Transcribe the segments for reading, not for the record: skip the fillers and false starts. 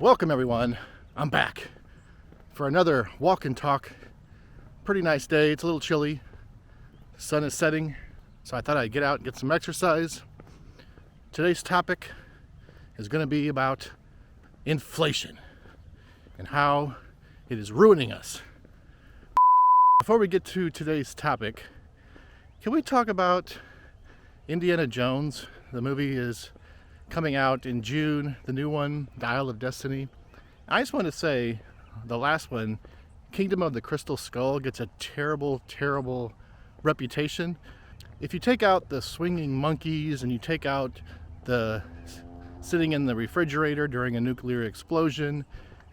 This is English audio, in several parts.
Welcome everyone, I'm back for another walk and talk. Pretty nice day, it's a little chilly, the sun is setting, so I thought I'd get out and get some exercise. Today's topic is going to be about inflation and how it is ruining us. Before we get to today's topic, can we talk about Indiana Jones? The movie is coming out in June, the new one, Dial of Destiny. I just want to say, the last one, Kingdom of the Crystal Skull, gets a terrible, terrible reputation. If you take out the swinging monkeys and you take out the sitting in the refrigerator during a nuclear explosion,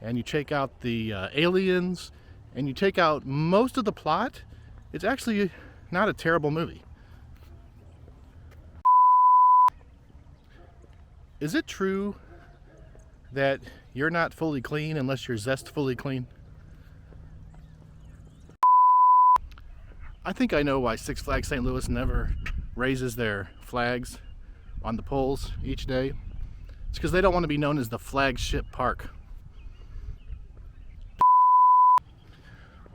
and you take out the aliens, and you take out most of the plot, it's actually not a terrible movie. Is it true that you're not fully clean unless you're zestfully clean? I think I know why Six Flags St. Louis never raises their flags on the poles each day. It's because they don't want to be known as the flagship park.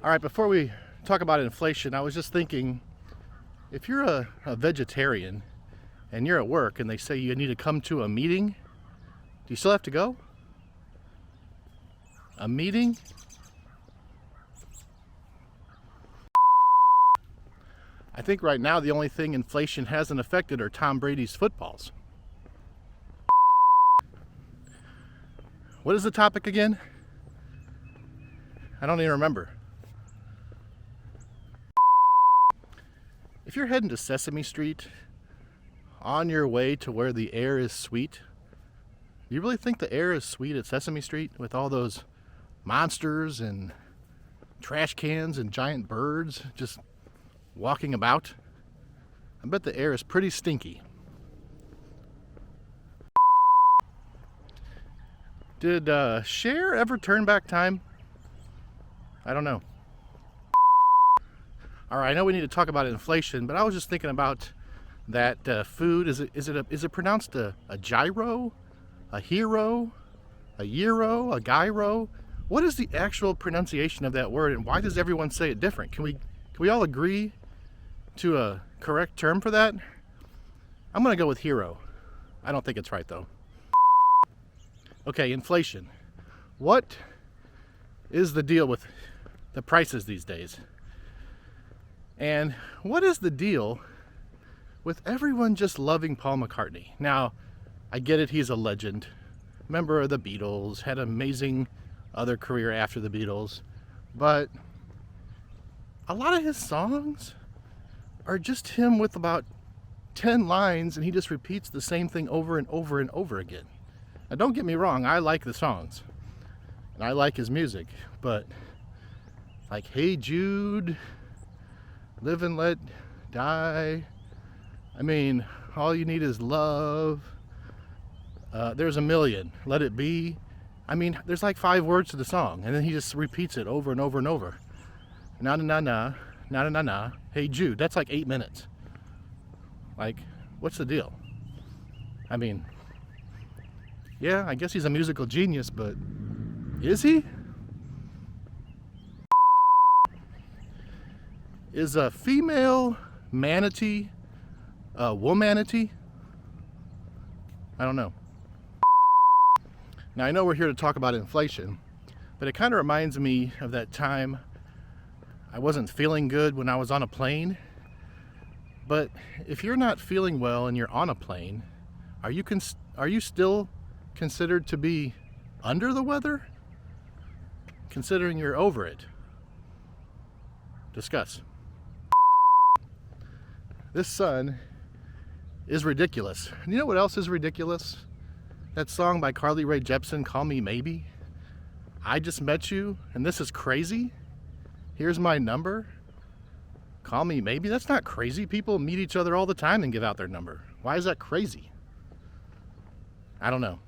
All right, before we talk about inflation, I was just thinking, if you're a vegetarian and you're at work and they say you need to come to a meeting, do you still have to go? A meeting? I think right now the only thing inflation hasn't affected are Tom Brady's footballs. What is the topic again? I don't even remember. If you're heading to Sesame Street on your way to where the air is sweet, do you really think the air is sweet at Sesame Street with all those monsters and trash cans and giant birds just walking about? I bet the air is pretty stinky. Did Cher ever turn back time? I don't know. All right, I know we need to talk about inflation, but I was just thinking about that food. Is it pronounced a gyro, a hero, a euro, a gyro? What is the actual pronunciation of that word, and why does everyone say it different? Can we all agree to a correct term for that? I'm gonna go with hero. I don't think it's right though. Okay, inflation. What is the deal with the prices these days? And what is the deal with everyone just loving Paul McCartney? Now, I get it, he's a legend. Member of the Beatles, had an amazing other career after the Beatles. But a lot of his songs are just him with about 10 lines, and he just repeats the same thing over and over and over again. Now, don't get me wrong, I like the songs. And I like his music. But like, Hey Jude, Live and Let Die, I mean, all you need is love. There's a million. Let it be. I mean, there's like 5 words to the song, and then he just repeats it over and over and over. Na na na na, na na na na. Hey Jude. That's like 8 minutes. Like, what's the deal? I mean, yeah, I guess he's a musical genius, but is he? Is a female manatee a womanatee? I don't know. Now, I know we're here to talk about inflation, but it kind of reminds me of that time I wasn't feeling good when I was on a plane. But if you're not feeling well and you're on a plane, are you still considered to be under the weather? Considering you're over it. Discuss. This sun is ridiculous. And you know what else is ridiculous? That song by Carly Rae Jepsen, Call Me Maybe. I just met you and this is crazy. Here's my number. Call me maybe. That's not crazy. People meet each other all the time and give out their number. Why is that crazy? I don't know.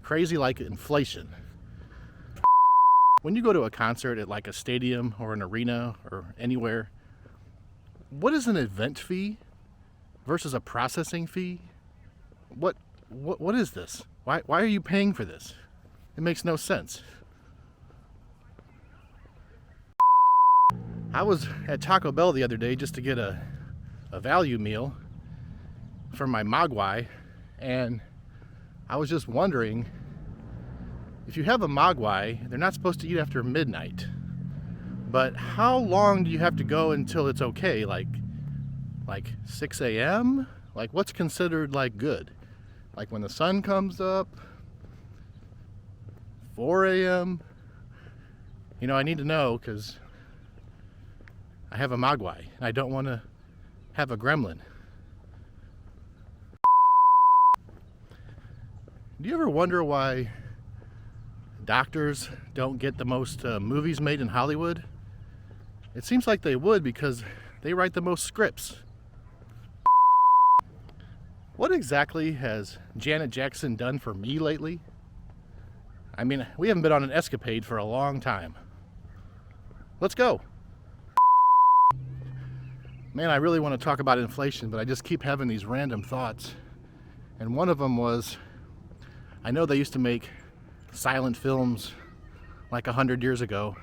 Crazy like inflation. When you go to a concert at like a stadium or an arena or anywhere, what is an event fee versus a processing fee? What is this? Why are you paying for this? It makes no sense. I was at Taco Bell the other day just to get a value meal for my Mogwai, and I was just wondering, if you have a Mogwai, they're not supposed to eat after midnight. But how long do you have to go until it's okay? Like 6 a.m.? Like, what's considered like good? Like when the sun comes up? 4 a.m.? You know, I need to know because I have a Mogwai and I don't want to have a gremlin. Do you ever wonder why doctors don't get the most movies made in Hollywood? It seems like they would because they write the most scripts. What exactly has Janet Jackson done for me lately? I mean, we haven't been on an escapade for a long time. Let's go. Man, I really want to talk about inflation, but I just keep having these random thoughts. And one of them was, I know they used to make silent films like 100 years ago,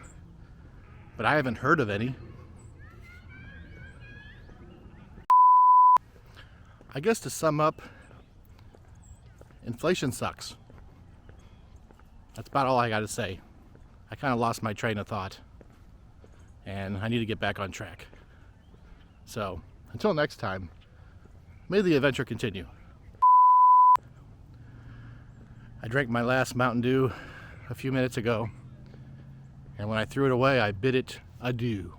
but I haven't heard of any. I guess to sum up, inflation sucks. That's about all I got to say. I kind of lost my train of thought, and I need to get back on track. So, until next time, may the adventure continue. I drank my last Mountain Dew a few minutes ago, and when I threw it away, I bid it adieu.